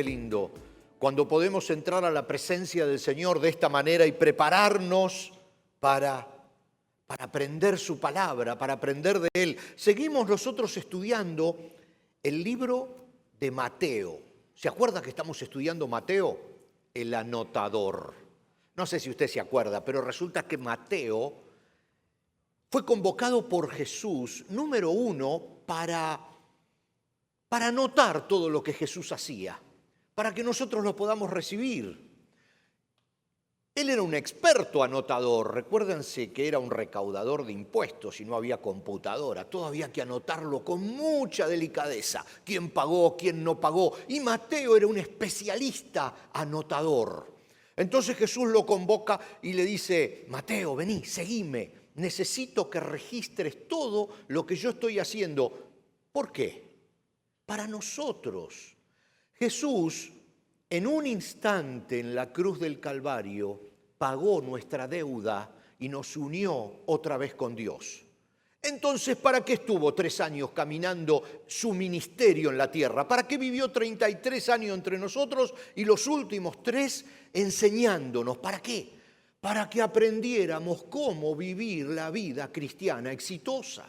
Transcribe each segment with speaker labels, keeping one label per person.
Speaker 1: qué lindo cuando podemos entrar a la presencia del Señor de esta manera y prepararnos para aprender su palabra, para aprender de Él. Seguimos nosotros estudiando el libro de Mateo. ¿Se acuerda que estamos estudiando Mateo? El anotador. No sé si usted se acuerda, pero resulta que Mateo fue convocado por Jesús, número uno, para anotar todo lo que Jesús hacía, para que nosotros lo podamos recibir. Él era un experto anotador. Recuérdense que era un recaudador de impuestos y no había computadora. Todo había que anotarlo con mucha delicadeza. ¿Quién pagó? ¿Quién no pagó? Y Mateo era un especialista anotador. Entonces Jesús lo convoca y le dice: Mateo, vení, seguime. Necesito que registres todo lo que yo estoy haciendo. ¿Por qué? Para nosotros. Jesús, en un instante en la cruz del Calvario, pagó nuestra deuda y nos unió otra vez con Dios. Entonces, ¿para qué estuvo 3 años caminando su ministerio en la tierra? ¿Para qué vivió 33 años entre nosotros y los últimos 3 enseñándonos? ¿Para qué? Para que aprendiéramos cómo vivir la vida cristiana exitosa.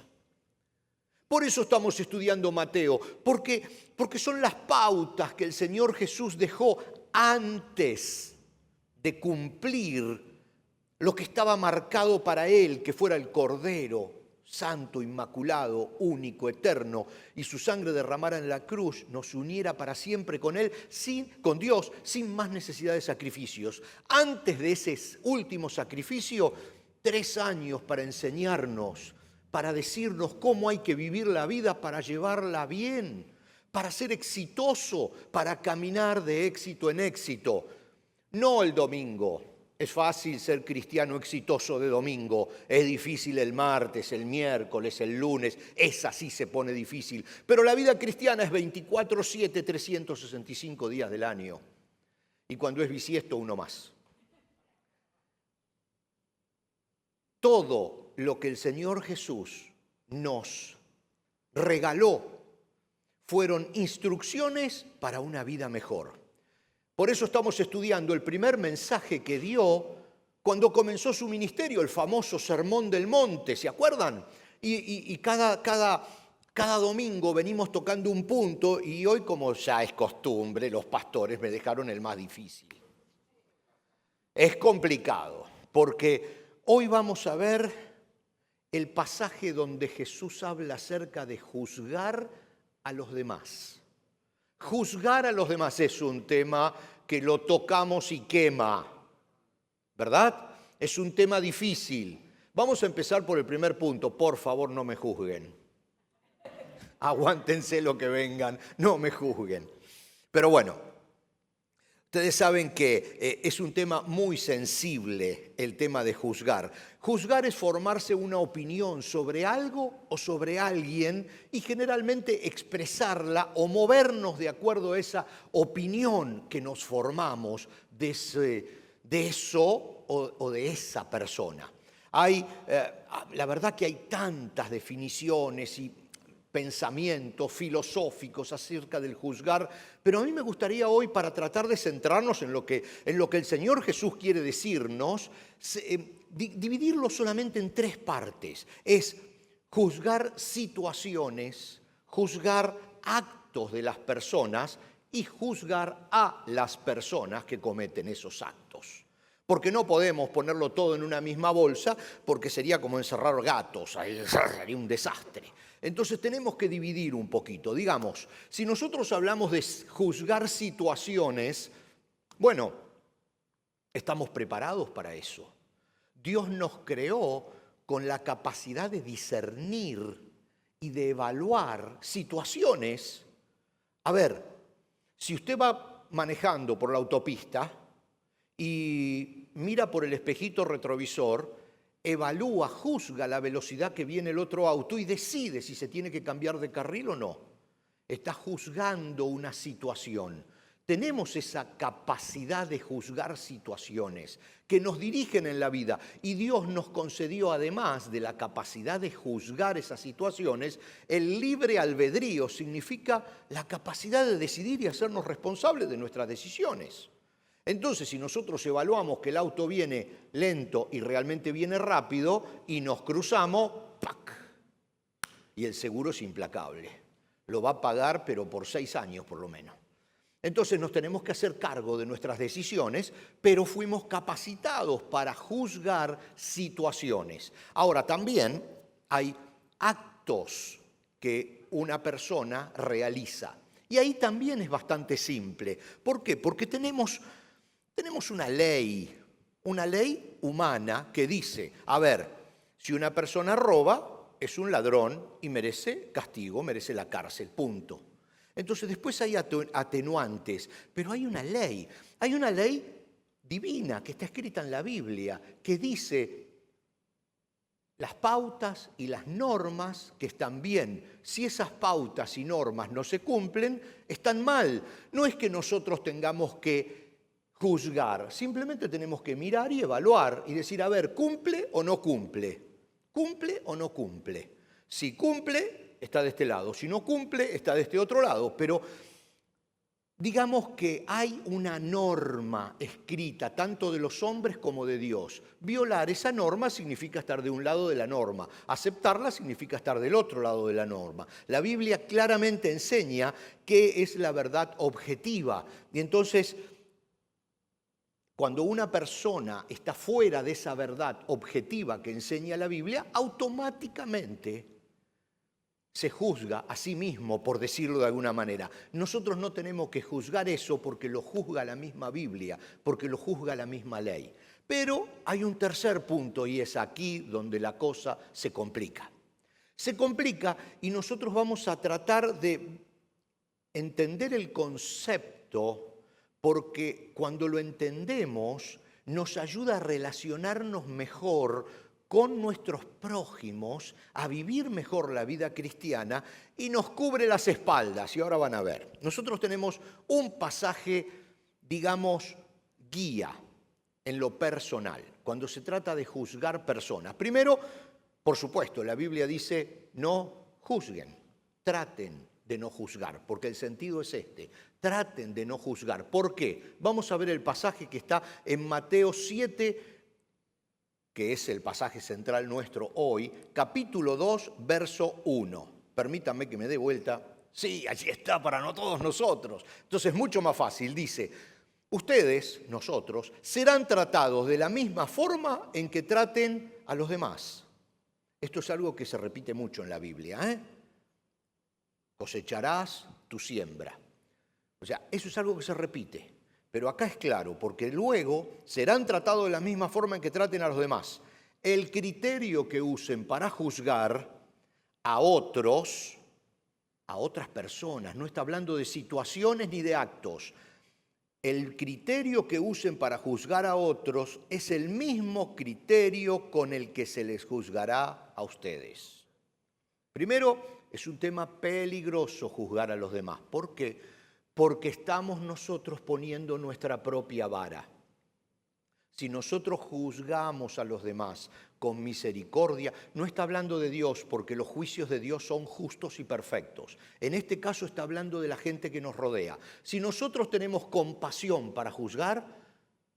Speaker 1: Por eso estamos estudiando Mateo, porque son las pautas que el Señor Jesús dejó antes de cumplir lo que estaba marcado para Él, que fuera el Cordero Santo, Inmaculado, único, eterno, y su sangre derramara en la cruz nos uniera para siempre con Él, con Dios, sin más necesidad de sacrificios. Antes de ese último sacrificio, 3 años para enseñarnos, para decirnos cómo hay que vivir la vida para llevarla bien, para ser exitoso, para caminar de éxito en éxito. No el domingo. Es fácil ser cristiano exitoso de domingo. Es difícil el martes, el miércoles, el lunes. Esa sí se pone difícil. Pero la vida cristiana es 24/7, 365 días del año. Y cuando es bisiesto, uno más. Todo lo que el Señor Jesús nos regaló fueron instrucciones para una vida mejor. Por eso estamos estudiando el primer mensaje que dio cuando comenzó su ministerio, el famoso Sermón del Monte, ¿se acuerdan? Y cada domingo venimos tocando un punto y hoy, como ya es costumbre, los pastores me dejaron el más difícil. Es complicado porque hoy vamos a ver el pasaje donde Jesús habla acerca de juzgar a los demás. Juzgar a los demás es un tema que lo tocamos y quema, ¿verdad? Es un tema difícil. Vamos a empezar por el primer punto. Por favor, no me juzguen. Aguántense lo que vengan, no me juzguen. Pero bueno, ustedes saben que es un tema muy sensible, el tema de juzgar. Juzgar es formarse una opinión sobre algo o sobre alguien y generalmente expresarla o movernos de acuerdo a esa opinión que nos formamos de eso o de esa persona. La verdad que hay tantas definiciones y pensamientos filosóficos acerca del juzgar, pero a mí me gustaría hoy, para tratar de centrarnos en lo que el Señor Jesús quiere decirnos, dividirlo solamente en 3 partes. Es juzgar situaciones, juzgar actos de las personas y juzgar a las personas que cometen esos actos. Porque no podemos ponerlo todo en una misma bolsa, porque sería como encerrar gatos, sería un desastre. Entonces tenemos que dividir un poquito. Digamos, si nosotros hablamos de juzgar situaciones, bueno, estamos preparados para eso. Dios nos creó con la capacidad de discernir y de evaluar situaciones. A ver, si usted va manejando por la autopista y mira por el espejito retrovisor, evalúa, juzga la velocidad que viene el otro auto y decide si se tiene que cambiar de carril o no. Está juzgando una situación. Tenemos esa capacidad de juzgar situaciones que nos dirigen en la vida y Dios nos concedió, además de la capacidad de juzgar esas situaciones, el libre albedrío. Significa la capacidad de decidir y hacernos responsables de nuestras decisiones. Entonces, si nosotros evaluamos que el auto viene lento y realmente viene rápido y nos cruzamos, ¡pac! Y el seguro es implacable. Lo va a pagar, pero por 6 años por lo menos. Entonces nos tenemos que hacer cargo de nuestras decisiones, pero fuimos capacitados para juzgar situaciones. Ahora, también hay actos que una persona realiza. Y ahí también es bastante simple. ¿Por qué? Porque tenemos una ley humana que dice, a ver, si una persona roba, es un ladrón y merece castigo, merece la cárcel, punto. Entonces después hay atenuantes, pero hay una ley divina que está escrita en la Biblia, que dice las pautas y las normas que están bien. Si esas pautas y normas no se cumplen, están mal. No es que nosotros tengamos que juzgar, simplemente tenemos que mirar y evaluar y decir, a ver, ¿cumple o no cumple? ¿Cumple o no cumple? Si cumple, está de este lado. Si no cumple, está de este otro lado. Pero digamos que hay una norma escrita, tanto de los hombres como de Dios. Violar esa norma significa estar de un lado de la norma. Aceptarla significa estar del otro lado de la norma. La Biblia claramente enseña qué es la verdad objetiva. Y entonces, cuando una persona está fuera de esa verdad objetiva que enseña la Biblia, automáticamente se juzga a sí mismo, por decirlo de alguna manera. Nosotros no tenemos que juzgar eso porque lo juzga la misma Biblia, porque lo juzga la misma ley. Pero hay un tercer punto y es aquí donde la cosa se complica. Se complica y nosotros vamos a tratar de entender el concepto, porque cuando lo entendemos nos ayuda a relacionarnos mejor con nuestros prójimos, a vivir mejor la vida cristiana y nos cubre las espaldas. Y ahora van a ver, nosotros tenemos un pasaje, digamos, guía en lo personal, cuando se trata de juzgar personas. Primero, por supuesto, la Biblia dice, no juzguen, traten de no juzgar, porque el sentido es este. Traten de no juzgar. ¿Por qué? Vamos a ver el pasaje que está en Mateo 7, que es el pasaje central nuestro hoy, capítulo 2, verso 1. Permítanme que me dé vuelta. Sí, allí está para todos nosotros. Entonces, mucho más fácil. Dice, ustedes, nosotros, serán tratados de la misma forma en que traten a los demás. Esto es algo que se repite mucho en la Biblia, Cosecharás tu siembra. O sea, eso es algo que se repite. Pero acá es claro, porque luego serán tratados de la misma forma en que traten a los demás. El criterio que usen para juzgar a otros, a otras personas, no está hablando de situaciones ni de actos. El criterio que usen para juzgar a otros es el mismo criterio con el que se les juzgará a ustedes. Primero, es un tema peligroso juzgar a los demás. ¿Por qué? Porque estamos nosotros poniendo nuestra propia vara. Si nosotros juzgamos a los demás con misericordia, no está hablando de Dios, porque los juicios de Dios son justos y perfectos. En este caso está hablando de la gente que nos rodea. Si nosotros tenemos compasión para juzgar,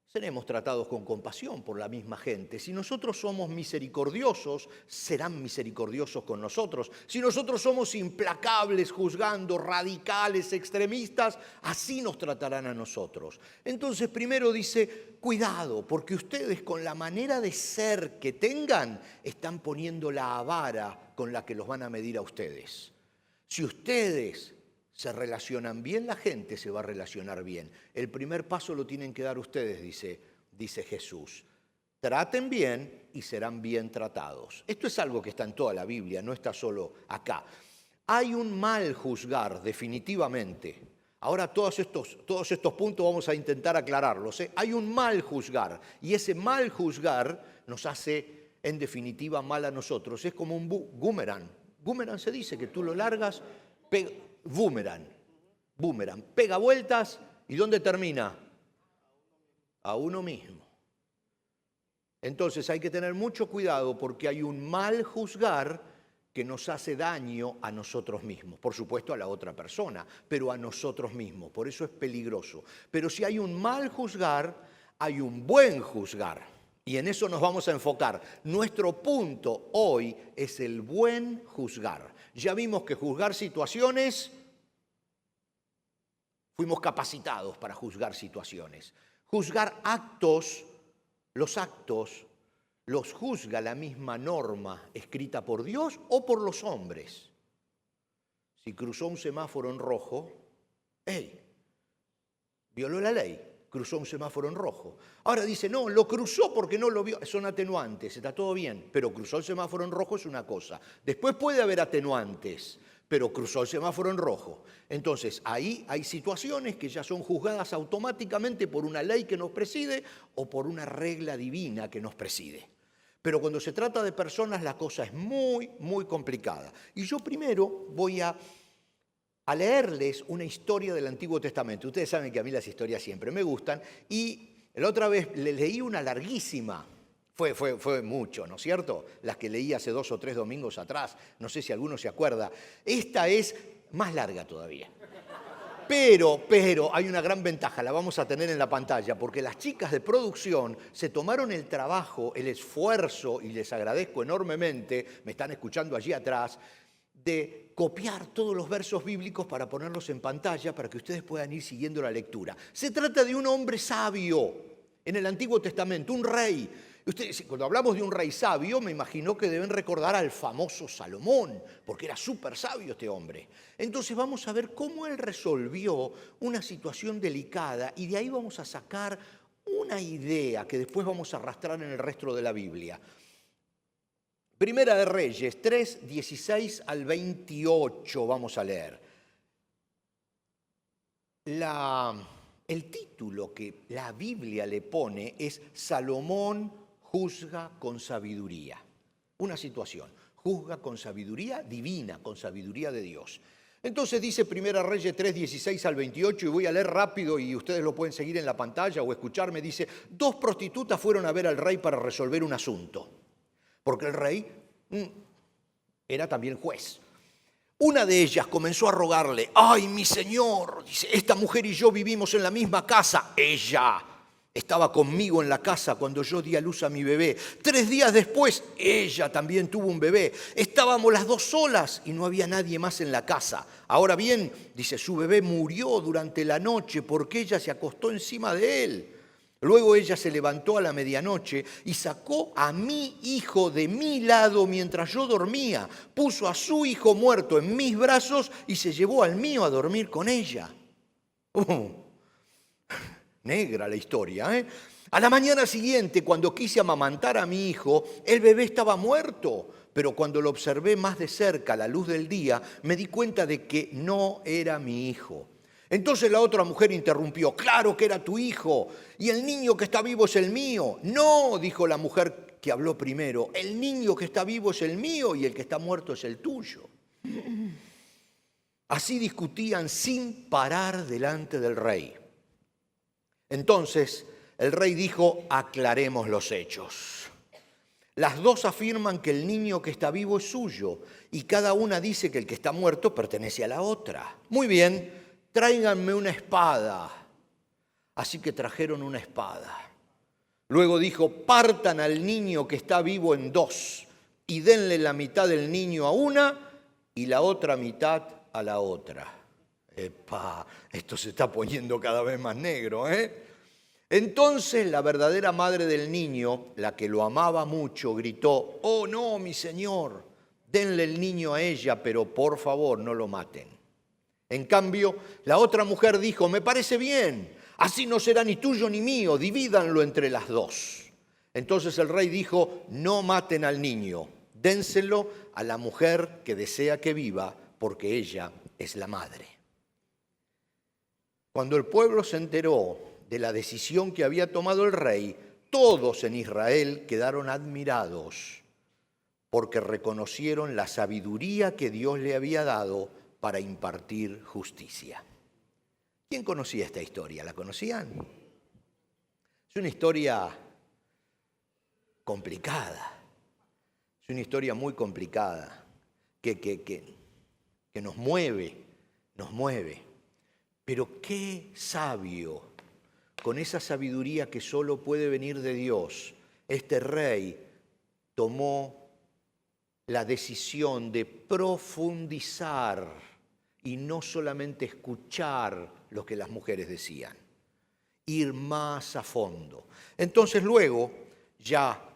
Speaker 1: seremos tratados con compasión por la misma gente. Si nosotros somos misericordiosos, serán misericordiosos con nosotros. Si nosotros somos implacables, juzgando, radicales, extremistas, así nos tratarán a nosotros. Entonces, primero dice, cuidado, porque ustedes con la manera de ser que tengan, están poniendo la vara con la que los van a medir a ustedes. Si ustedes se relacionan bien, la gente se va a relacionar bien. El primer paso lo tienen que dar ustedes, dice Jesús. Traten bien y serán bien tratados. Esto es algo que está en toda la Biblia, no está solo acá. Hay un mal juzgar, definitivamente. Ahora todos estos puntos vamos a intentar aclararlos. Hay un mal juzgar y ese mal juzgar nos hace, en definitiva, mal a nosotros. Es como un boomerang. Boomerang se dice que tú lo largas, boomerang, pega vueltas ¿Y dónde termina? A uno mismo. Entonces hay que tener mucho cuidado porque hay un mal juzgar que nos hace daño a nosotros mismos. Por supuesto a la otra persona, pero a nosotros mismos. Por eso es peligroso. Pero si hay un mal juzgar, hay un buen juzgar. Y en eso nos vamos a enfocar. Nuestro punto hoy es el buen juzgar. Ya vimos que juzgar situaciones, fuimos capacitados para juzgar situaciones. Juzgar actos, los actos los juzga la misma norma escrita por Dios o por los hombres. Si cruzó un semáforo en rojo, ¡ey! Violó la ley, cruzó un semáforo en rojo. Ahora dice, no, lo cruzó porque no lo vio. Son atenuantes, está todo bien, pero cruzó el semáforo en rojo es una cosa. Después puede haber atenuantes, pero cruzó el semáforo en rojo. Entonces, ahí hay situaciones que ya son juzgadas automáticamente por una ley que nos preside o por una regla divina que nos preside. Pero cuando se trata de personas la cosa es muy, muy complicada. Y yo primero voy a leerles una historia del Antiguo Testamento. Ustedes saben que a mí las historias siempre me gustan. Y la otra vez les leí una larguísima. Fue mucho, ¿no es cierto? Las que leí hace 2 o 3 domingos atrás. No sé si alguno se acuerda. Esta es más larga todavía. Pero hay una gran ventaja, la vamos a tener en la pantalla, porque las chicas de producción se tomaron el trabajo, el esfuerzo, y les agradezco enormemente, me están escuchando allí atrás, de copiar todos los versos bíblicos para ponerlos en pantalla para que ustedes puedan ir siguiendo la lectura. Se trata de un hombre sabio en el Antiguo Testamento, un rey. Ustedes, cuando hablamos de un rey sabio, me imagino que deben recordar al famoso Salomón, porque era súper sabio este hombre. Entonces vamos a ver cómo él resolvió una situación delicada y de ahí vamos a sacar una idea que después vamos a arrastrar en el resto de la Biblia. Primera de Reyes 3, 16 al 28 vamos a leer. El título que la Biblia le pone es Salomón juzga con sabiduría. Una situación, juzga con sabiduría divina, con sabiduría de Dios. Entonces dice Primera Reyes 3, 16 al 28, y voy a leer rápido y ustedes lo pueden seguir en la pantalla o escucharme. Dice, 2 prostitutas fueron a ver al rey para resolver un asunto, porque el rey era también juez. Una de ellas comenzó a rogarle, ¡ay, mi señor! Dice, esta mujer y yo vivimos en la misma casa. Ella estaba conmigo en la casa cuando yo di a luz a mi bebé. 3 días después, ella también tuvo un bebé. Estábamos las 2 solas y no había nadie más en la casa. Ahora bien, dice, su bebé murió durante la noche porque ella se acostó encima de él. Luego ella se levantó a la medianoche y sacó a mi hijo de mi lado mientras yo dormía. Puso a su hijo muerto en mis brazos y se llevó al mío a dormir con ella. Negra la historia, ¿eh? A la mañana siguiente, cuando quise amamantar a mi hijo, el bebé estaba muerto. Pero cuando lo observé más de cerca a la luz del día, me di cuenta de que no era mi hijo. Entonces la otra mujer interrumpió, claro que era tu hijo, y el niño que está vivo es el mío. No, dijo la mujer que habló primero, el niño que está vivo es el mío y el que está muerto es el tuyo. Así discutían sin parar delante del rey. Entonces el rey dijo, aclaremos los hechos. Las 2 afirman que el niño que está vivo es suyo y cada una dice que el que está muerto pertenece a la otra. Muy bien. Tráiganme una espada. Así que trajeron una espada. Luego dijo, partan al niño que está vivo en 2 y denle la mitad del niño a una y la otra mitad a la otra. ¡Epa! Esto se está poniendo cada vez más negro, ¿eh? Entonces la verdadera madre del niño, la que lo amaba mucho, gritó, oh no, mi señor, denle el niño a ella, pero por favor no lo maten. En cambio, la otra mujer dijo, me parece bien, así no será ni tuyo ni mío, divídanlo entre las 2. Entonces el rey dijo, no maten al niño, dénselo a la mujer que desea que viva, porque ella es la madre. Cuando el pueblo se enteró de la decisión que había tomado el rey, todos en Israel quedaron admirados, porque reconocieron la sabiduría que Dios le había dado para impartir justicia. ¿Quién conocía esta historia? ¿La conocían? Es una historia complicada, es una historia muy complicada que nos mueve, Pero qué sabio, con esa sabiduría que solo puede venir de Dios, este rey tomó la decisión de profundizar y no solamente escuchar lo que las mujeres decían, ir más a fondo. Entonces luego, ya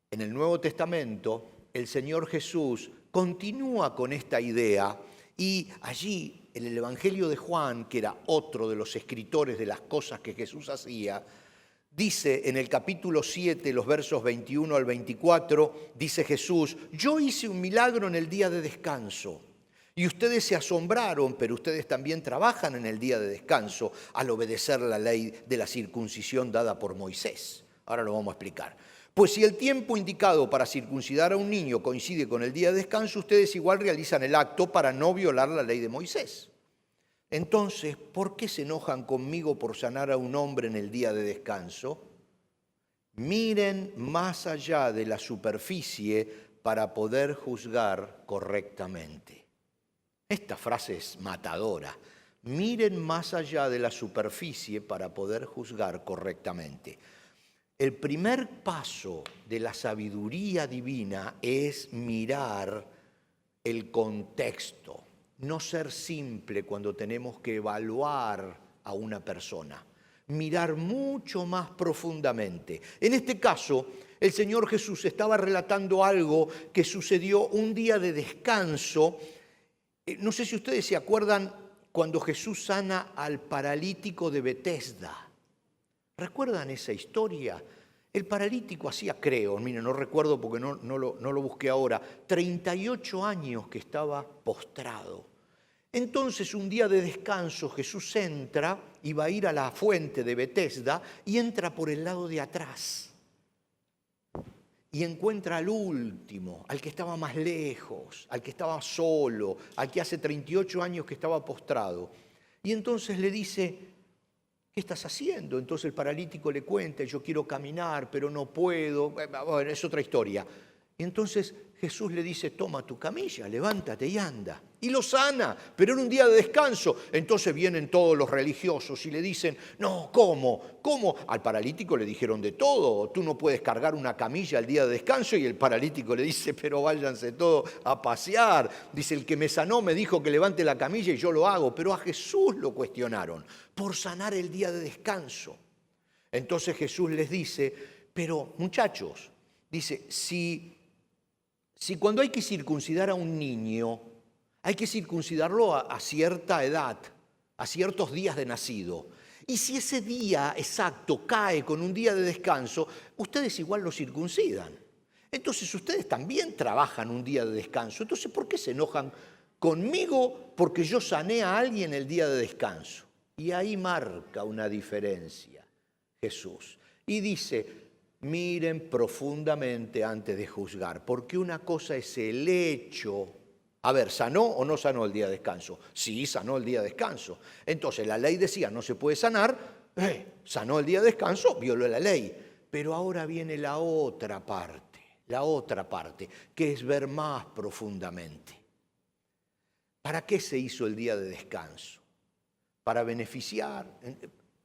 Speaker 1: en el Nuevo Testamento, el Señor Jesús continúa con esta idea y allí en el Evangelio de Juan, que era otro de los escritores de las cosas que Jesús hacía, dice en el capítulo 7, los versos 21 al 24, dice Jesús: yo hice un milagro en el día de descanso y ustedes se asombraron, pero ustedes también trabajan en el día de descanso al obedecer la ley de la circuncisión dada por Moisés. Ahora lo vamos a explicar. Pues si el tiempo indicado para circuncidar a un niño coincide con el día de descanso, ustedes igual realizan el acto para no violar la ley de Moisés. Entonces, ¿por qué se enojan conmigo por sanar a un hombre en el día de descanso? Miren más allá de la superficie para poder juzgar correctamente. Esta frase es matadora. Miren más allá de la superficie para poder juzgar correctamente. El primer paso de la sabiduría divina es mirar el contexto. No ser simple cuando tenemos que evaluar a una persona, mirar mucho más profundamente. En este caso, el Señor Jesús estaba relatando algo que sucedió un día de descanso. No sé si ustedes se acuerdan cuando Jesús sana al paralítico de Betesda. ¿Recuerdan esa historia? El paralítico hacía, creo, miren, no recuerdo porque no lo busqué ahora, 38 años que estaba postrado. Entonces, un día de descanso, Jesús entra y va a ir a la fuente de Betesda y entra por el lado de atrás. Y encuentra al último, al que estaba más lejos, al que estaba solo, al que hace 38 años que estaba postrado. Y entonces le dice: ¿qué estás haciendo? Entonces el paralítico le cuenta: yo quiero caminar, pero no puedo. Bueno, es otra historia. Y entonces Jesús le dice: toma tu camilla, levántate y anda. Y lo sana, pero en un día de descanso. Entonces vienen todos los religiosos y le dicen: no, ¿cómo? ¿Cómo? Al paralítico le dijeron de todo. Tú no puedes cargar una camilla al día de descanso. Y el paralítico le dice: pero váyanse todos a pasear. Dice: el que me sanó me dijo que levante la camilla y yo lo hago. Pero a Jesús lo cuestionaron por sanar el día de descanso. Entonces Jesús les dice: pero muchachos, dice, si cuando hay que circuncidar a un niño, hay que circuncidarlo a cierta edad, a ciertos días de nacido. Y si ese día exacto cae con un día de descanso, ustedes igual lo circuncidan. Entonces ustedes también trabajan un día de descanso. Entonces, ¿por qué se enojan conmigo porque yo sané a alguien el día de descanso? Y ahí marca una diferencia Jesús. Y dice: miren profundamente antes de juzgar, porque una cosa es el hecho. A ver, ¿sanó o no sanó el día de descanso? Sí, sanó el día de descanso. Entonces la ley decía: no se puede sanar, sanó el día de descanso, violó la ley. Pero ahora viene la otra parte, que es ver más profundamente. ¿Para qué se hizo el día de descanso? Para beneficiar.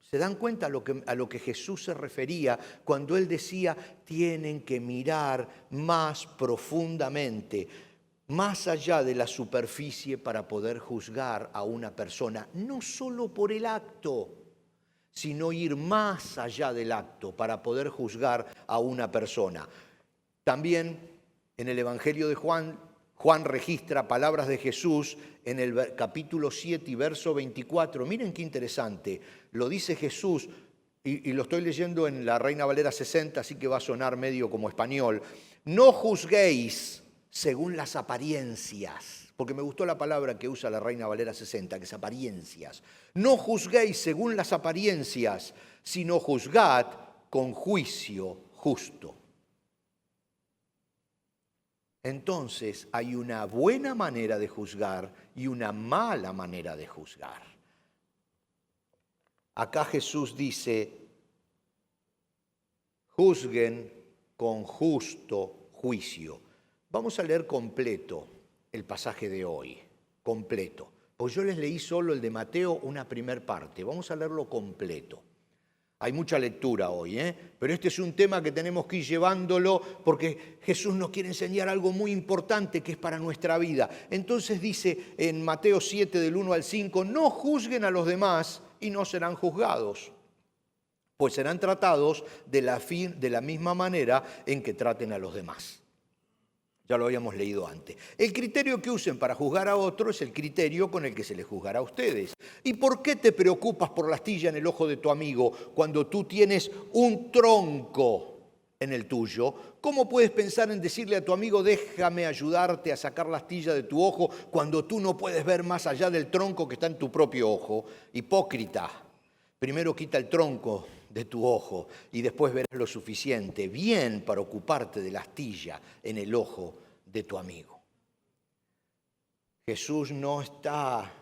Speaker 1: ¿Se dan cuenta a lo que Jesús se refería cuando Él decía: tienen que mirar más profundamente, más allá de la superficie para poder juzgar a una persona? No solo por el acto, sino ir más allá del acto para poder juzgar a una persona. También en el Evangelio de Juan registra palabras de Jesús en el capítulo 7 y verso 24. Miren qué interesante. Lo dice Jesús, y lo estoy leyendo en la Reina Valera 60, así que va a sonar medio como español. No juzguéis según las apariencias, porque me gustó la palabra que usa la Reina Valera 60, que es apariencias. No juzguéis según las apariencias, sino juzgad con juicio justo. Entonces hay una buena manera de juzgar y una mala manera de juzgar. Acá Jesús dice, juzguen con justo juicio. Vamos a leer completo el pasaje de hoy, completo. Pues yo les leí solo el de Mateo, una primer parte. Vamos a leerlo completo. Hay mucha lectura hoy, pero este es un tema que tenemos que ir llevándolo porque Jesús nos quiere enseñar algo muy importante que es para nuestra vida. Entonces dice en Mateo 7, del 1 al 5, no juzguen a los demás y no serán juzgados, pues serán tratados de la misma manera en que traten a los demás. Ya lo habíamos leído antes. El criterio que usen para juzgar a otro es el criterio con el que se les juzgará a ustedes. ¿Y por qué te preocupas por la astilla en el ojo de tu amigo cuando tú tienes un tronco en el tuyo? ¿Cómo puedes pensar en decirle a tu amigo, déjame ayudarte a sacar la astilla de tu ojo cuando tú no puedes ver más allá del tronco que está en tu propio ojo? Hipócrita. Primero quita el tronco de tu ojo y después verás lo suficiente bien para ocuparte de la astilla en el ojo de tu amigo. Jesús no está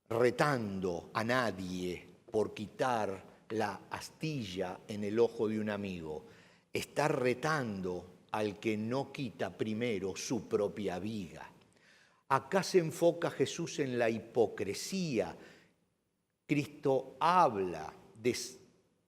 Speaker 1: retando a nadie por quitar la astilla en el ojo de un amigo. Está retando al que no quita primero su propia viga. Acá se enfoca Jesús en la hipocresía. Cristo habla de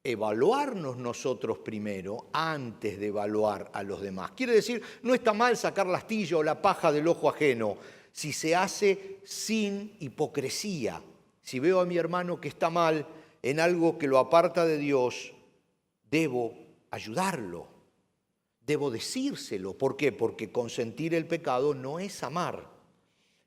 Speaker 1: evaluarnos nosotros primero antes de evaluar a los demás. Quiere decir, no está mal sacar la astilla o la paja del ojo ajeno si se hace sin hipocresía. Si veo a mi hermano que está mal en algo que lo aparta de Dios, debo ayudarlo, debo decírselo. ¿Por qué? Porque consentir el pecado no es amar.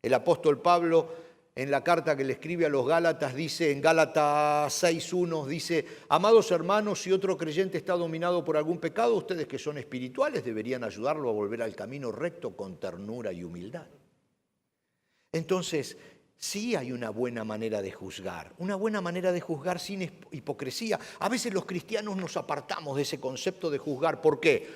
Speaker 1: El apóstol Pablo, en la carta que le escribe a los Gálatas, dice, en Gálatas 6:1, dice, amados hermanos, si otro creyente está dominado por algún pecado, ustedes que son espirituales deberían ayudarlo a volver al camino recto con ternura y humildad. Entonces, sí hay una buena manera de juzgar sin hipocresía. A veces los cristianos nos apartamos de ese concepto de juzgar. ¿Por qué?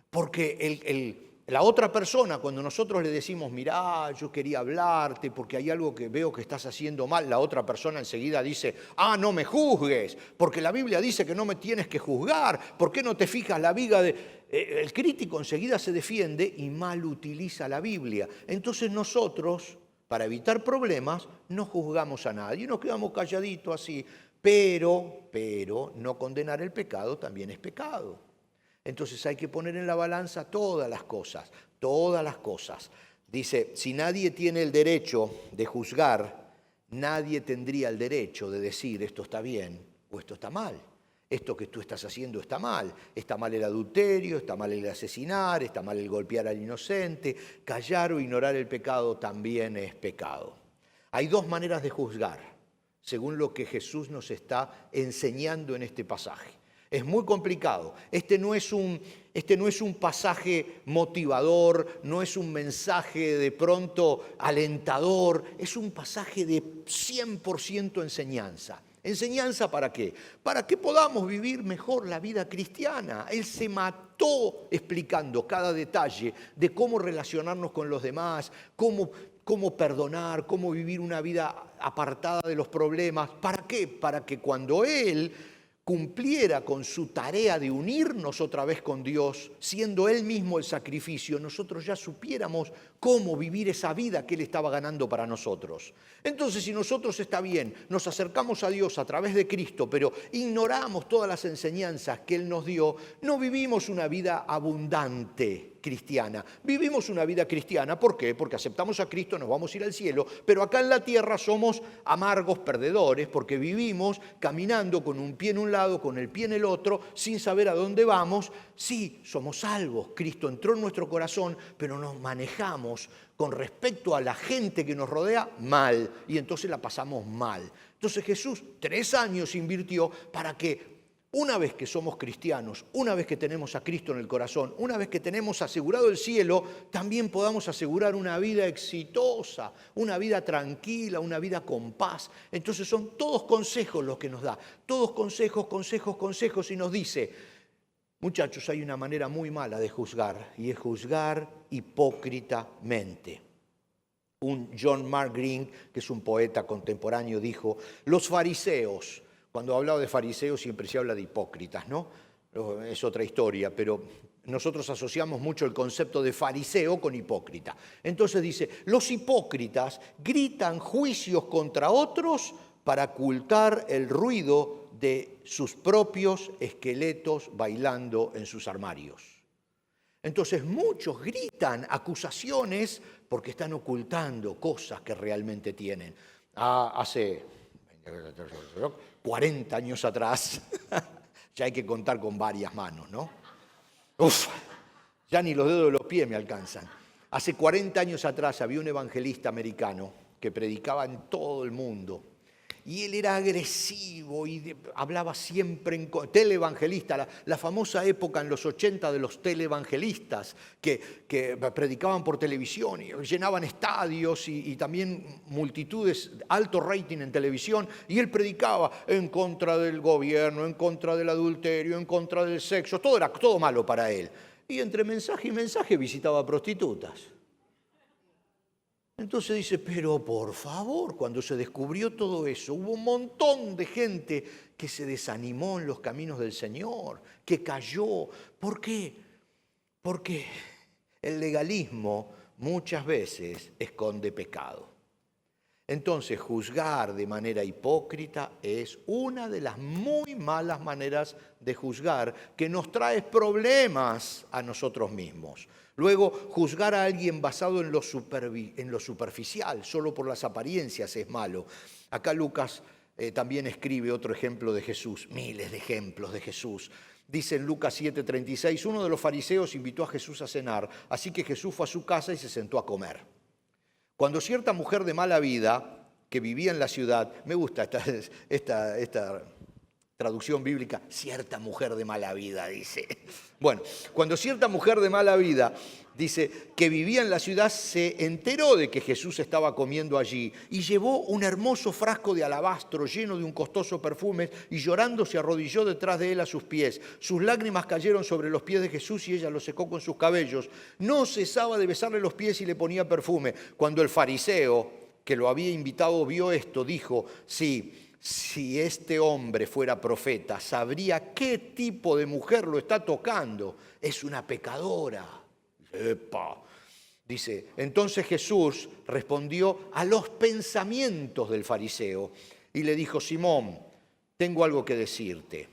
Speaker 1: Porque la otra persona, cuando nosotros le decimos, mirá, yo quería hablarte porque hay algo que veo que estás haciendo mal, la otra persona enseguida dice, no me juzgues, porque la Biblia dice que no me tienes que juzgar, ¿por qué no te fijas la viga de...? El crítico enseguida se defiende y mal utiliza la Biblia. Entonces nosotros, para evitar problemas, no juzgamos a nadie, nos quedamos calladitos así, pero no condenar el pecado también es pecado. Entonces hay que poner en la balanza todas las cosas, todas las cosas. Dice, si nadie tiene el derecho de juzgar, nadie tendría el derecho de decir esto está bien o esto está mal. Esto que tú estás haciendo está mal el adulterio, está mal el asesinar, está mal el golpear al inocente, callar o ignorar el pecado también es pecado. Hay dos maneras de juzgar, según lo que Jesús nos está enseñando en este pasaje. Es muy complicado. Este no es un pasaje motivador, no es un mensaje de pronto alentador, es un pasaje de 100% enseñanza. ¿Enseñanza para qué? Para que podamos vivir mejor la vida cristiana. Él se mató explicando cada detalle de cómo relacionarnos con los demás, cómo perdonar, cómo vivir una vida apartada de los problemas. ¿Para qué? Para que cuando Él cumpliera con su tarea de unirnos otra vez con Dios, siendo Él mismo el sacrificio, nosotros ya supiéramos cómo vivir esa vida que Él estaba ganando para nosotros. Entonces, si nosotros, está bien, nos acercamos a Dios a través de Cristo, pero ignoramos todas las enseñanzas que Él nos dio, no vivimos una vida abundante cristiana. Vivimos una vida cristiana, ¿por qué? Porque aceptamos a Cristo, nos vamos a ir al cielo, pero acá en la tierra somos amargos perdedores porque vivimos caminando con un pie en un lado, con el pie en el otro, sin saber a dónde vamos. Sí, somos salvos, Cristo entró en nuestro corazón, pero nos manejamos con respecto a la gente que nos rodea mal, y entonces la pasamos mal. Entonces Jesús 3 años invirtió para que una vez que somos cristianos, una vez que tenemos a Cristo en el corazón, una vez que tenemos asegurado el cielo, también podamos asegurar una vida exitosa, una vida tranquila, una vida con paz. Entonces son todos consejos los que nos da, todos consejos, y nos dice, muchachos, hay una manera muy mala de juzgar, y es juzgar hipócritamente. Un John Mark Green, que es un poeta contemporáneo, dijo, los fariseos, cuando hablaba de fariseos siempre se habla de hipócritas, ¿no? Es otra historia, pero nosotros asociamos mucho el concepto de fariseo con hipócrita. Entonces dice, los hipócritas gritan juicios contra otros para ocultar el ruido de sus propios esqueletos bailando en sus armarios. Entonces muchos gritan acusaciones porque están ocultando cosas que realmente tienen. Hace 40 años atrás, ya hay que contar con varias manos, ¿no? Uf, ya ni los dedos de los pies me alcanzan. Hace 40 años atrás había un evangelista americano que predicaba en todo el mundo. Y él era agresivo y hablaba siempre en televangelista, la famosa época en los 80 de los televangelistas que predicaban por televisión y llenaban estadios y también multitudes, alto rating en televisión, y él predicaba en contra del gobierno, en contra del adulterio, en contra del sexo, todo era todo malo para él. Y entre mensaje y mensaje visitaba prostitutas. Entonces dice, pero por favor, cuando se descubrió todo eso, hubo un montón de gente que se desanimó en los caminos del Señor, que cayó. ¿Por qué? Porque el legalismo muchas veces esconde pecado. Entonces, juzgar de manera hipócrita es una de las muy malas maneras de juzgar que nos trae problemas a nosotros mismos. Luego, juzgar a alguien basado en lo superficial, solo por las apariencias, es malo. Acá Lucas también escribe otro ejemplo de Jesús, miles de ejemplos de Jesús. Dice en Lucas 7:36, uno de los fariseos invitó a Jesús a cenar, así que Jesús fue a su casa y se sentó a comer. Cuando cierta mujer de mala vida, que vivía en la ciudad, me gusta esta traducción bíblica, cierta mujer de mala vida, dice. Bueno, cuando cierta mujer de mala vida, dice, que vivía en la ciudad, se enteró de que Jesús estaba comiendo allí y llevó un hermoso frasco de alabastro lleno de un costoso perfume y llorando se arrodilló detrás de él a sus pies. Sus lágrimas cayeron sobre los pies de Jesús y ella los secó con sus cabellos. No cesaba de besarle los pies y le ponía perfume. Cuando el fariseo que lo había invitado vio esto, dijo, sí, si este hombre fuera profeta, sabría qué tipo de mujer lo está tocando. Es una pecadora. ¡Epa! Dice, entonces Jesús respondió a los pensamientos del fariseo y le dijo, Simón, tengo algo que decirte.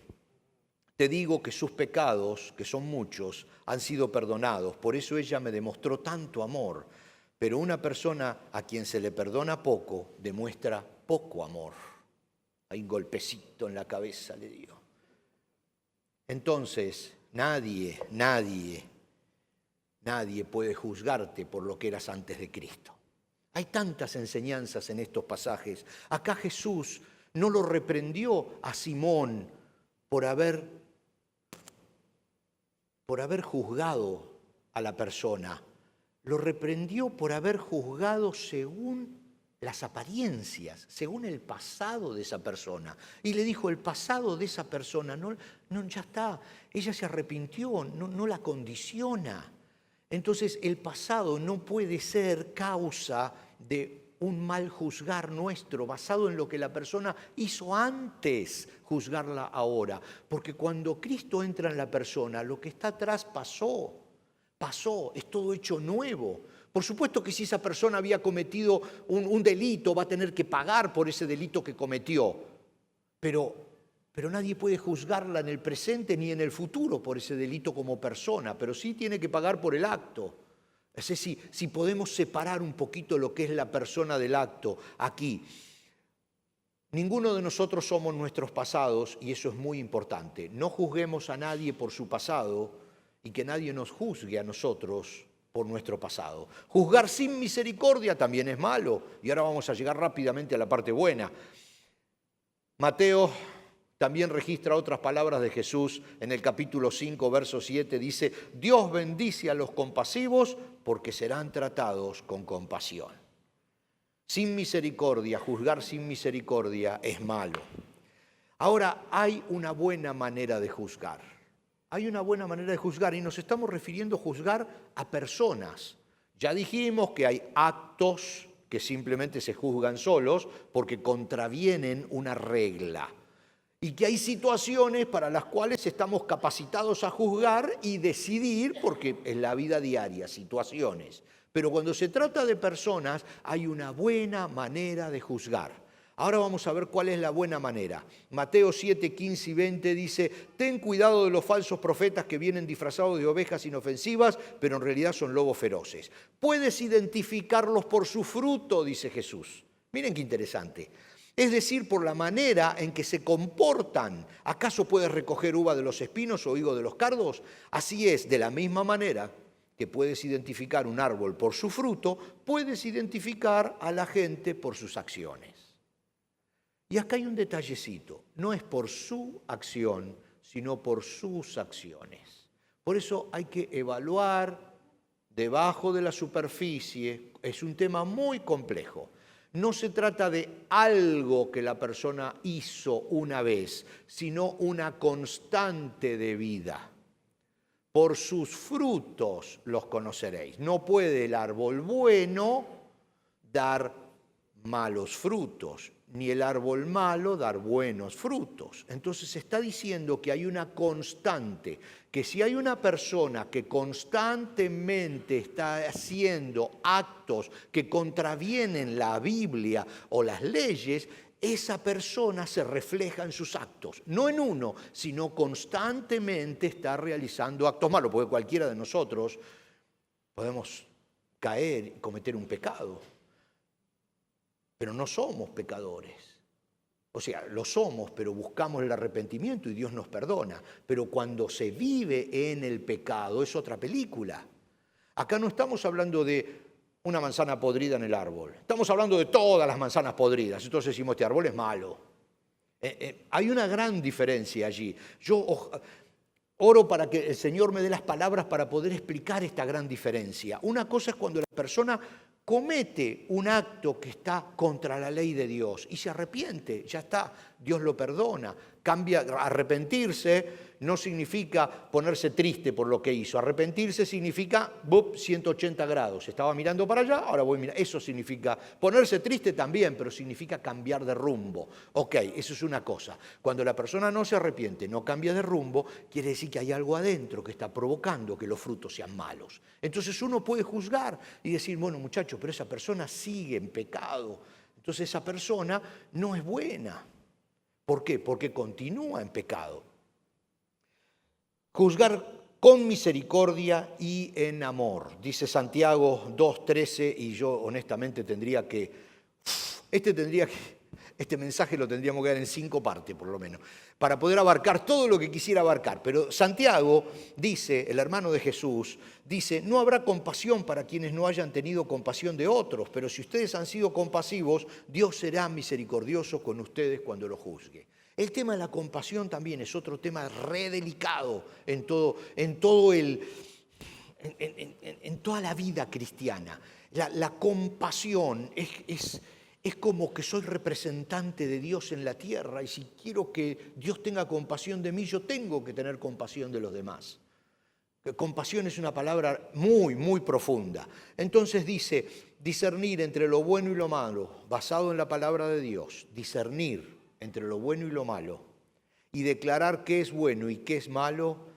Speaker 1: Te digo que sus pecados, que son muchos, han sido perdonados. Por eso ella me demostró tanto amor. Pero una persona a quien se le perdona poco, demuestra poco amor. Hay un golpecito en la cabeza, le dio. Entonces, nadie puede juzgarte por lo que eras antes de Cristo. Hay tantas enseñanzas en estos pasajes. Acá Jesús no lo reprendió a Simón por haber juzgado a la persona. Lo reprendió por haber juzgado según las apariencias, según el pasado de esa persona. Y le dijo, el pasado de esa persona, no, ya está, ella se arrepintió, no la condiciona. Entonces el pasado no puede ser causa de un mal juzgar nuestro, basado en lo que la persona hizo antes, juzgarla ahora. Porque cuando Cristo entra en la persona, lo que está atrás pasó, es todo hecho nuevo. Por supuesto que si esa persona había cometido un delito, va a tener que pagar por ese delito que cometió. Pero nadie puede juzgarla en el presente ni en el futuro por ese delito como persona, pero sí tiene que pagar por el acto. Es decir, si podemos separar un poquito lo que es la persona del acto aquí. Ninguno de nosotros somos nuestros pasados y eso es muy importante. No juzguemos a nadie por su pasado y que nadie nos juzgue a nosotros por nuestro pasado. Juzgar sin misericordia también es malo. Y ahora vamos a llegar rápidamente a la parte buena. Mateo también registra otras palabras de Jesús en el capítulo 5, verso 7. Dice, Dios bendice a los compasivos porque serán tratados con compasión. Sin misericordia, juzgar sin misericordia es malo. Ahora, hay una buena manera de juzgar. Hay una buena manera de juzgar y nos estamos refiriendo a juzgar a personas. Ya dijimos que hay actos que simplemente se juzgan solos porque contravienen una regla. Y que hay situaciones para las cuales estamos capacitados a juzgar y decidir, porque es la vida diaria, situaciones. Pero cuando se trata de personas, hay una buena manera de juzgar. Ahora vamos a ver cuál es la buena manera. Mateo 7, 15 y 20 dice: ten cuidado de los falsos profetas que vienen disfrazados de ovejas inofensivas, pero en realidad son lobos feroces. Puedes identificarlos por su fruto, dice Jesús. Miren qué interesante. Es decir, por la manera en que se comportan. ¿Acaso puedes recoger uva de los espinos o higo de los cardos? Así es, de la misma manera que puedes identificar un árbol por su fruto, puedes identificar a la gente por sus acciones. Y acá hay un detallecito, no es por su acción, sino por sus acciones. Por eso hay que evaluar debajo de la superficie, es un tema muy complejo. No se trata de algo que la persona hizo una vez, sino una constante de vida. Por sus frutos los conoceréis. No puede el árbol bueno dar malos frutos, ni el árbol malo dar buenos frutos. Entonces se está diciendo que hay una constante, que si hay una persona que constantemente está haciendo actos que contravienen la Biblia o las leyes, esa persona se refleja en sus actos, no en uno, sino constantemente está realizando actos malos, porque cualquiera de nosotros podemos caer y cometer un pecado. Pero no somos pecadores. O sea, lo somos, pero buscamos el arrepentimiento y Dios nos perdona. Pero cuando se vive en el pecado es otra película. Acá no estamos hablando de una manzana podrida en el árbol. Estamos hablando de todas las manzanas podridas. Entonces decimos, este árbol es malo. Hay una gran diferencia allí. Yo oro para que el Señor me dé las palabras para poder explicar esta gran diferencia. Una cosa es cuando la persona comete un acto que está contra la ley de Dios y se arrepiente, ya está, Dios lo perdona. Arrepentirse no significa ponerse triste por lo que hizo. Arrepentirse significa 180 grados. Estaba mirando para allá, ahora voy a mirar. Eso significa ponerse triste también, pero significa cambiar de rumbo. Ok, eso es una cosa. Cuando la persona no se arrepiente, no cambia de rumbo, quiere decir que hay algo adentro que está provocando que los frutos sean malos. Entonces uno puede juzgar y decir, bueno, muchacho, pero esa persona sigue en pecado. Entonces esa persona no es buena. ¿Por qué? Porque continúa en pecado. Juzgar con misericordia y en amor, dice Santiago 2:13, y yo honestamente este mensaje lo tendríamos que dar en 5 partes por lo menos, para poder abarcar todo lo que quisiera abarcar. Pero Santiago dice, el hermano de Jesús, dice, no habrá compasión para quienes no hayan tenido compasión de otros, pero si ustedes han sido compasivos, Dios será misericordioso con ustedes cuando lo juzgue. El tema de la compasión también es otro tema re delicado en toda la vida cristiana. La compasión es como que soy representante de Dios en la tierra y si quiero que Dios tenga compasión de mí, yo tengo que tener compasión de los demás. Compasión es una palabra muy, muy profunda. Entonces dice, discernir entre lo bueno y lo malo, basado en la palabra de Dios, discernir entre lo bueno y lo malo, y declarar qué es bueno y qué es malo,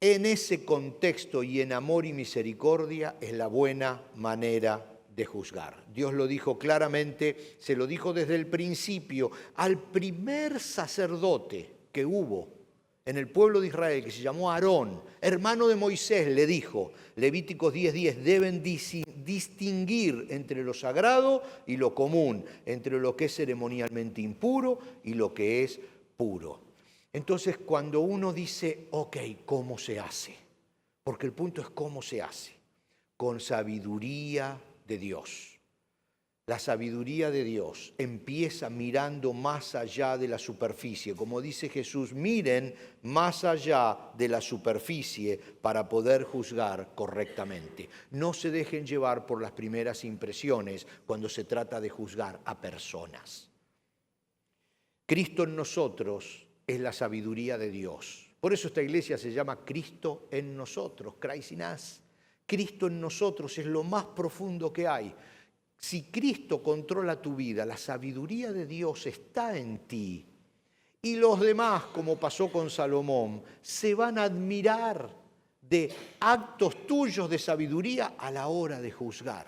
Speaker 1: en ese contexto y en amor y misericordia es la buena manera de juzgar. Dios lo dijo claramente, se lo dijo desde el principio al primer sacerdote que hubo en el pueblo de Israel, que se llamó Aarón, hermano de Moisés, le dijo, Levíticos 10:10, deben distinguir entre lo sagrado y lo común, entre lo que es ceremonialmente impuro y lo que es puro. Entonces, cuando uno dice, ok, ¿cómo se hace? Porque el punto es cómo se hace. Con sabiduría de Dios. La sabiduría de Dios empieza mirando más allá de la superficie. Como dice Jesús, miren más allá de la superficie para poder juzgar correctamente. No se dejen llevar por las primeras impresiones cuando se trata de juzgar a personas. Cristo en nosotros es la sabiduría de Dios. Por eso esta iglesia se llama Cristo en nosotros, Christ in us. Cristo en nosotros es lo más profundo que hay. Si Cristo controla tu vida, la sabiduría de Dios está en ti. Y los demás, como pasó con Salomón, se van a admirar de actos tuyos de sabiduría a la hora de juzgar.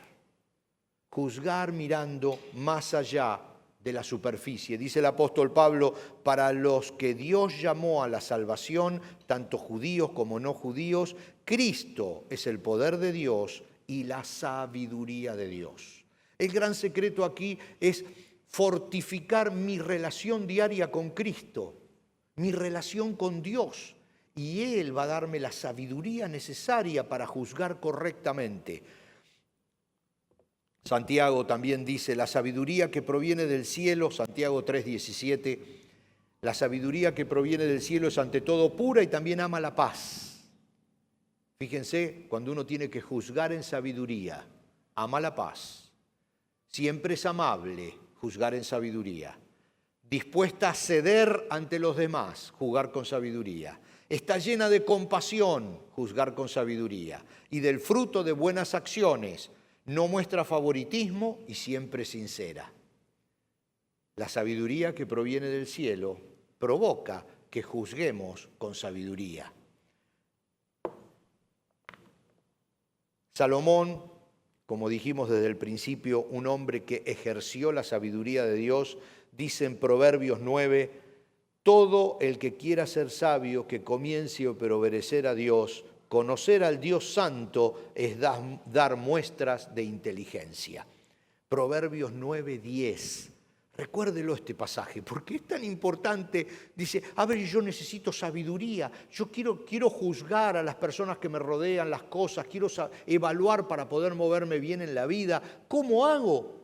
Speaker 1: Juzgar mirando más allá de la superficie. Dice el apóstol Pablo, para los que Dios llamó a la salvación, tanto judíos como no judíos, Cristo es el poder de Dios y la sabiduría de Dios. El gran secreto aquí es fortificar mi relación diaria con Cristo, mi relación con Dios, y Él va a darme la sabiduría necesaria para juzgar correctamente. Santiago también dice, la sabiduría que proviene del cielo, Santiago 3:17, la sabiduría que proviene del cielo es ante todo pura y también ama la paz. Fíjense, cuando uno tiene que juzgar en sabiduría, ama la paz. Siempre es amable, juzgar en sabiduría. Dispuesta a ceder ante los demás, juzgar con sabiduría. Está llena de compasión, juzgar con sabiduría. Y del fruto de buenas acciones, no muestra favoritismo y siempre sincera. La sabiduría que proviene del cielo provoca que juzguemos con sabiduría. Salomón, como dijimos desde el principio, un hombre que ejerció la sabiduría de Dios, dice en Proverbios 9, todo el que quiera ser sabio, que comience por obedecer a Dios, conocer al Dios Santo es dar muestras de inteligencia. Proverbios 9:10. Recuérdelo este pasaje, porque es tan importante. Dice, a ver, yo necesito sabiduría, yo quiero juzgar a las personas que me rodean, las cosas, quiero evaluar para poder moverme bien en la vida. ¿Cómo hago?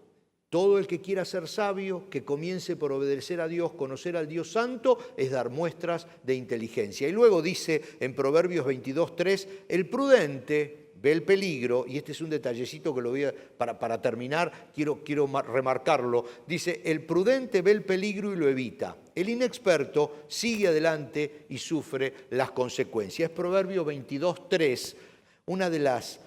Speaker 1: Todo el que quiera ser sabio, que comience por obedecer a Dios, conocer al Dios Santo, es dar muestras de inteligencia. Y luego dice en Proverbios 22:3, el prudente ve el peligro, y este es un detallecito que lo voy a, para terminar, quiero remarcarlo. Dice, el prudente ve el peligro y lo evita. El inexperto sigue adelante y sufre las consecuencias. Es Proverbios 22:3, una de las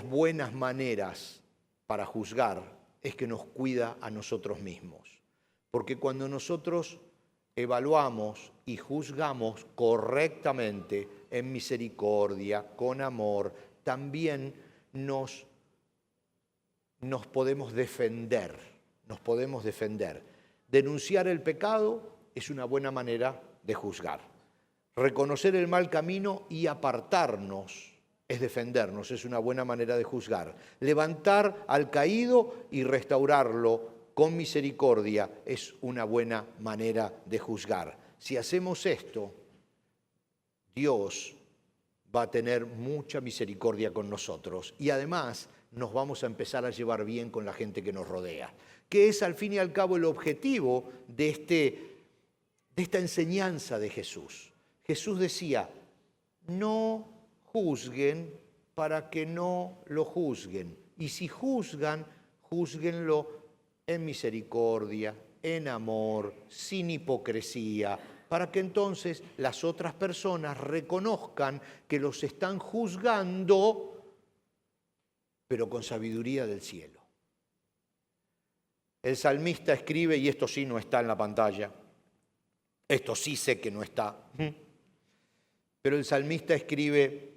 Speaker 1: buenas maneras para juzgar es que nos cuida a nosotros mismos. Porque cuando nosotros evaluamos y juzgamos correctamente, en misericordia, con amor, también nos podemos defender, Denunciar el pecado es una buena manera de juzgar. Reconocer el mal camino y apartarnos es defendernos, es una buena manera de juzgar. Levantar al caído y restaurarlo con misericordia es una buena manera de juzgar. Si hacemos esto, Dios va a tener mucha misericordia con nosotros y además nos vamos a empezar a llevar bien con la gente que nos rodea, que es al fin y al cabo el objetivo de esta enseñanza de Jesús. Jesús decía, no juzguen para que no lo juzguen. Y si juzgan, júzguenlo en misericordia, en amor, sin hipocresía, para que entonces las otras personas reconozcan que los están juzgando, pero con sabiduría del cielo. El salmista escribe, y esto sí no está en la pantalla, esto sí sé que no está, pero el salmista escribe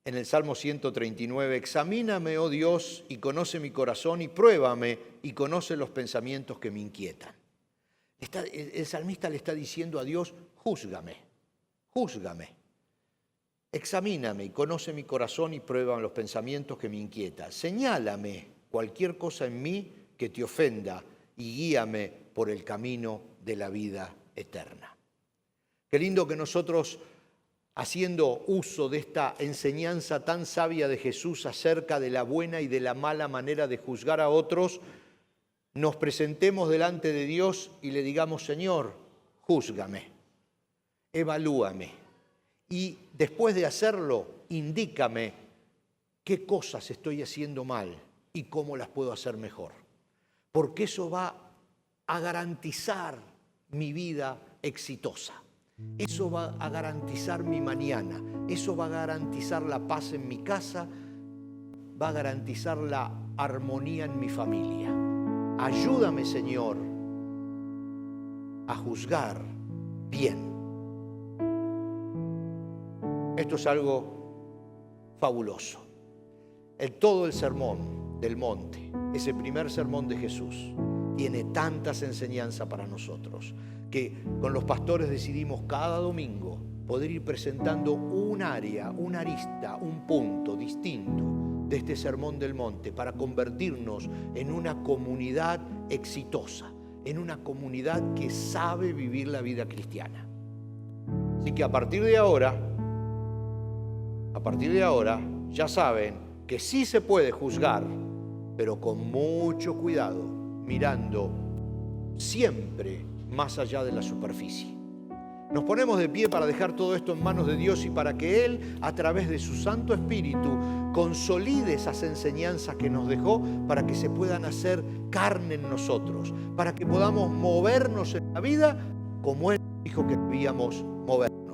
Speaker 1: en el Salmo 139, examíname, oh Dios, y conoce mi corazón, y pruébame, y conoce los pensamientos que me inquietan. El salmista le está diciendo a Dios, júzgame, examíname y conoce mi corazón y pruébame los pensamientos que me inquietan. Señálame cualquier cosa en mí que te ofenda y guíame por el camino de la vida eterna. Qué lindo que nosotros, haciendo uso de esta enseñanza tan sabia de Jesús acerca de la buena y de la mala manera de juzgar a otros, nos presentemos delante de Dios y le digamos, Señor, júzgame, evalúame. Y después de hacerlo, indícame qué cosas estoy haciendo mal y cómo las puedo hacer mejor. Porque eso va a garantizar mi vida exitosa. Eso va a garantizar mi mañana. Eso va a garantizar la paz en mi casa. Va a garantizar la armonía en mi familia. Ayúdame, Señor, a juzgar bien. Esto es algo fabuloso. Todo el sermón del monte, ese primer sermón de Jesús, tiene tantas enseñanzas para nosotros que con los pastores decidimos cada domingo poder ir presentando un área, una arista, un punto distinto de este sermón del monte para convertirnos en una comunidad exitosa, en una comunidad que sabe vivir la vida cristiana. Así que a partir de ahora, ya saben que sí se puede juzgar, pero con mucho cuidado, mirando siempre más allá de la superficie. Nos ponemos de pie para dejar todo esto en manos de Dios y para que Él, a través de su Santo Espíritu, consolide esas enseñanzas que nos dejó para que se puedan hacer carne en nosotros, para que podamos movernos en la vida como Él dijo que debíamos movernos.